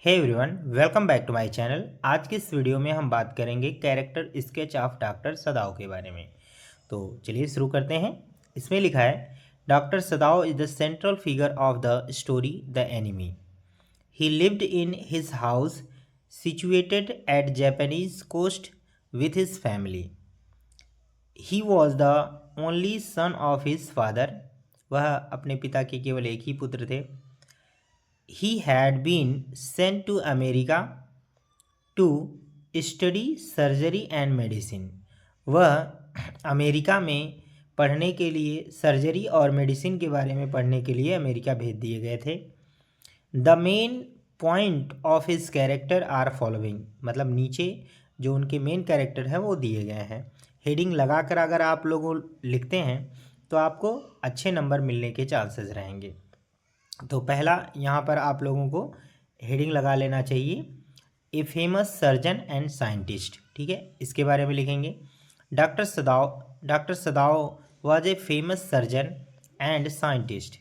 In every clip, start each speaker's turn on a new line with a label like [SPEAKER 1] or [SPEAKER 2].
[SPEAKER 1] Hey everyone, welcome back to my channel. आज की इस वीडियो में हम बात करेंगे character sketch of doctor Sadao के बारे में। तो चलिए शुरू करते हैं। इसमें लिखा है, doctor Sadao is the central figure of the story the enemy. He lived in his house situated at Japanese coast with his family. He was the only son of his father. वह अपने पिता के केवल एक ही पुत्र थे। He had been sent to America to study surgery and medicine. वह America में पढ़ने के लिए सर्जरी और मेडिसिन के बारे में पढ़ने के लिए अमेरिका भेज दिए गए थे। The main point of his character are following, मतलब नीचे जो उनके मेन कैरेक्टर हैं वो दिए गए हैं। हेडिंग लगाकर अगर आप लोग लिखते हैं तो आपको अच्छे नंबर मिलने के चांसेस रहेंगे। तो पहला यहाँ पर आप लोगों को हेडिंग लगा लेना चाहिए, a famous surgeon and scientist. ठीक है, इसके बारे में लिखेंगे। Doctor Sadao was a famous surgeon and scientist.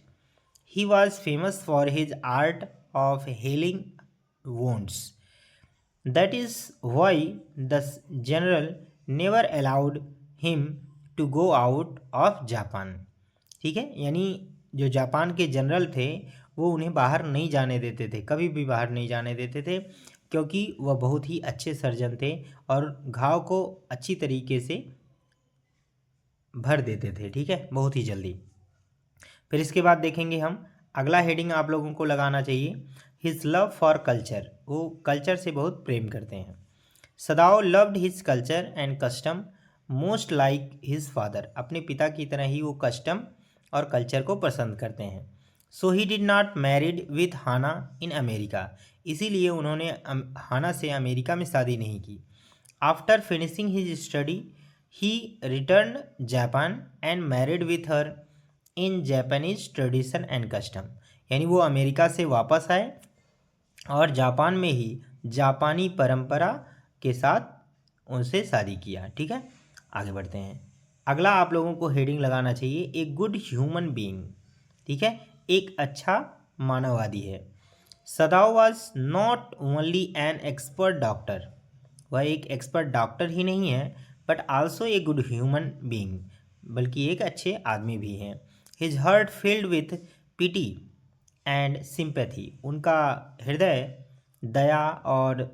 [SPEAKER 1] He was famous for his art of healing wounds. That is why the general never allowed him to go out of Japan. ठीक है, यानी जो जापान के general थे वो उन्हें बाहर नहीं जाने देते थे, कभी भी बाहर नहीं जाने देते थे, क्योंकि वह बहुत ही अच्छे सर्जन थे और घाव को अच्छी तरीके से भर देते थे। ठीक है, बहुत ही जल्दी। फिर इसके बाद देखेंगे हम, अगला हेडिंग आप लोगों को लगाना चाहिए, हिज लव फॉर कल्चर। वो कल्चर से बहुत प्रेम करते हैं। Sadao loved his culture and custom most like his father. अपने पिता की तरह ही वो कस्टम और कल्चर को पसंद करते हैं। So he did not married with Hana in America. इसीलिए उन्होंने हाना से अमेरिका में शादी नहीं की। After finishing his study he return Japan and married with her in Japanese tradition and custom. यानी वो अमेरिका से वापस आए और जापान में ही जापानी परंपरा के साथ उनसे शादी किया। ठीक है, आगे बढ़ते हैं। अगला आप लोगों को हेडिंग लगाना चाहिए, ए गुड ह्यूमन बीइंग। ठीक है, एक अच्छा मानववादी है। Sadao was not only an expert doctor. वह एक एक्सपर्ट डॉक्टर ही नहीं है, but also a good human being, बल्कि एक अच्छे आदमी भी हैं। His heart filled with pity and sympathy. उनका हृदय दया और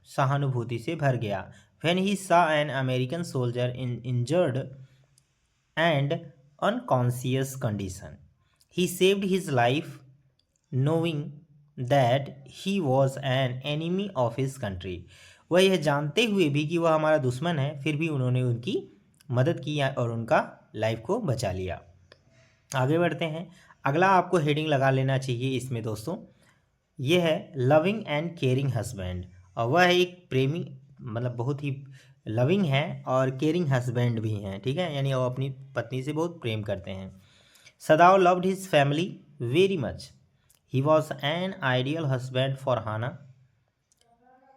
[SPEAKER 1] सहानुभूति से भर गया। When he saw an American soldier in injured and unconscious condition, he saved his life knowing that he was an enemy of his country. वह यह जानते हुए भी कि वह हमारा दुश्मन है, फिर भी उन्होंने उनकी मदद की और उनका लाइफ को बचा लिया। आगे बढ़ते हैं। अगला आपको हेडिंग लगा लेना चाहिए इसमें दोस्तों, ये है लविंग एंड केयरिंग हस्बैंड। और वह एक प्रेमी, मतलब बहुत ही लविंग है और केयरिंग हस्बैंड भी हैं। ठीक है, यानी वो अपनी पत्नी से बहुत प्रेम करते हैं। Sadao loved his family very much. He was an ideal husband for Hana.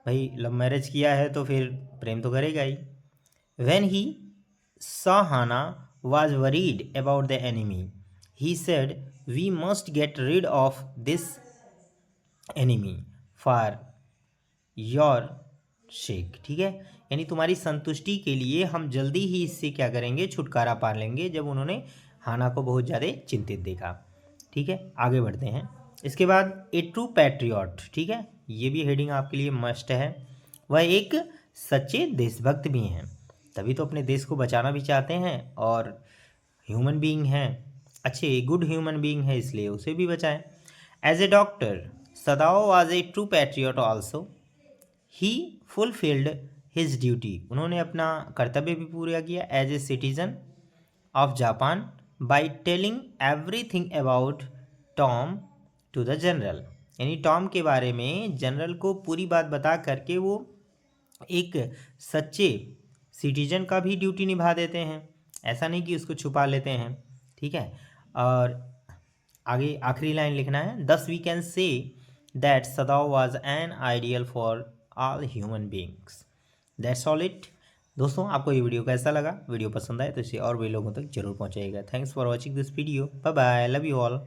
[SPEAKER 1] भाई लव मैरिज किया है तो फिर प्रेम तो करेगा ही। When he saw Hana was worried about the enemy, he said we must get rid of this enemy for your sake. ठीक है, यानी तुम्हारी संतुष्टि के लिए हम जल्दी ही इससे क्या करेंगे, छुटकारा पा लेंगे, जब उन्होंने हाना को बहुत ज़्यादा चिंतित देखा। ठीक है, आगे बढ़ते हैं। इसके बाद ए ट्रू पैट्रियट। ठीक है, ये भी हेडिंग आपके लिए मस्ट है। वह एक सच्चे देशभक्त भी हैं, तभी तो अपने देश को बचाना भी चाहते हैं, और ह्यूमन बीइंग हैं, अच्छे गुड ह्यूमन बीइंग है, इसलिए उसे भी बचाएं। As a doctor Sadao was a true patriot also. He fulfilled his duty. उन्होंने अपना कर्तव्य भी पूरा किया as a citizen of Japan by telling everything about Tom to the general. यानी टॉम के बारे में जनरल को पूरी बात बता करके वो एक सच्चे सिटीजन का भी ड्यूटी निभा देते हैं, ऐसा नहीं कि उसको छुपा लेते हैं। ठीक है, और आगे आखिरी लाइन लिखना है, thus we can say that Sadao was an ideal for all human beings. That's all it. दोस्तों, आपको ये वीडियो कैसा लगा? वीडियो पसंद आए तो इसे और भी लोगों तक जरूर पहुंचाइएगा। Thanks for watching this video. Bye bye, love you all.